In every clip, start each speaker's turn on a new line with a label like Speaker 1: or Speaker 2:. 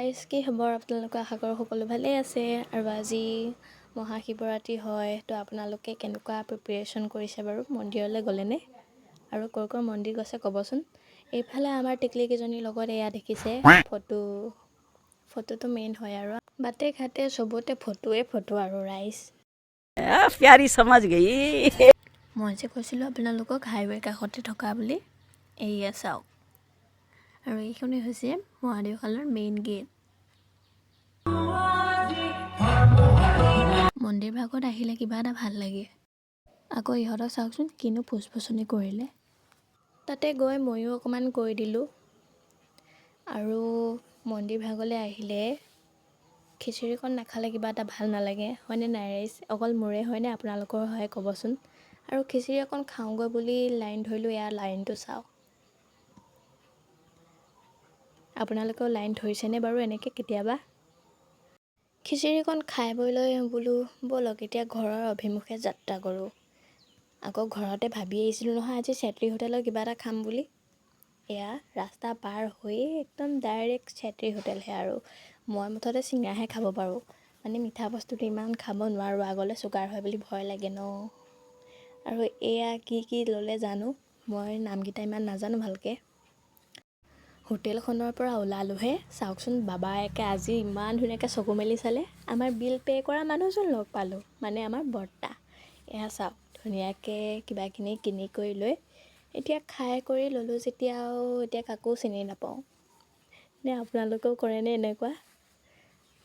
Speaker 1: guys কি খবৰ আপোনালোকে আশা কৰোঁ সকলো ভালেই আছে আৰু আজি মহাশিৱৰাত্ৰি হয় তো আপোনালোকে কেনেকুৱা প্ৰিপাৰেশ্যন কৰিছে বাৰু মন্দিৰলৈ গ'লেনে আৰু ক'ৰ মন্দিৰ গৈছে ক'বচোন এইফালে আমাৰ টিকলিকেইজনীৰ লগত এয়া দেখিছে ফটোটো মেইন হয় আৰু বাটে ঘাটে চবতে ফটো আৰু ৰাইজ
Speaker 2: प्यारी समझ गई
Speaker 1: মই যে কৈছিলোঁ আপোনালোকক হাইৱে কাষতে থকা বুলি এয়া চাওক আৰু এইখনেই হৈছে মহাদেৱশালৰ মেইন গেট মন্দিৰ ভাগত আহিলে কিবা এটা ভাল লাগে আকৌ ইহঁতক চাওকচোন কিনো ফুচফুচনি কৰিলে তাতে গৈ ময়ো অকণমান কৰি দিলোঁ আৰু মন্দিৰ ভাগলৈ আহিলে খিচিৰিকণ নাখালে কিবা এটা ভাল নালাগে হয়নে নাই ৰাইজ অকল মোৰে হয়নে আপোনালোকৰ হয় ক'বচোন আৰু খিচিৰি অকণ খাওঁগৈ বুলি লাইন ধৰিলোঁ এয়া লাইনটো চাওক আপোনালোকেও লাইন ধৰিছেনে বাৰু এনেকৈ কেতিয়াবা খিচিৰিকণ খাই বৈ লৈ বোলো ব'লক এতিয়া ঘৰৰ অভিমুখে যাত্ৰা কৰোঁ আকৌ ঘৰতে ভাবি আহিছিলোঁ নহয় আজি চেত্ৰী হোটেলত কিবা এটা খাম বুলি এয়া ৰাস্তা পাৰ হৈ একদম ডাইৰেক্ট চেত্ৰী হোটেলহে আৰু মই মুঠতে চিঙৰাহে খাব পাৰোঁ মানে মিঠা বস্তুটো ইমান খাব নোৱাৰোঁ আগলৈ চুগাৰ হয় বুলি ভয় লাগে ন আৰু এয়া কি ল'লে জানো মই নামকেইটা ইমান নাজানো ভালকৈ হোটেলখনৰ পৰা ওলালোহে চাওকচোন বাবায়েকে আজি ইমান ধুনীয়াকৈ চকু মেলি চালে আমাৰ বিল পে' কৰা মানুহজন লগ পালোঁ মানে আমাৰ বৰ্তা এয়া চাওক ধুনীয়াকৈ কিবাখিনি কিনি কৰি লৈ এতিয়া খাই কৰি ল'লোঁ যেতিয়া আৰু এতিয়া কাকো চিনি নাপাওঁ নে আপোনালোকেও কৰেনে এনেকুৱা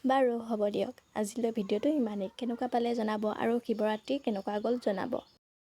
Speaker 1: বাৰু হ'ব দিয়ক আজিলৈ ভিডিঅ'টো ইমানেই কেনেকুৱা পালে জনাব আৰু শিৱৰাত্ৰি কেনেকুৱা গ'ল জনাব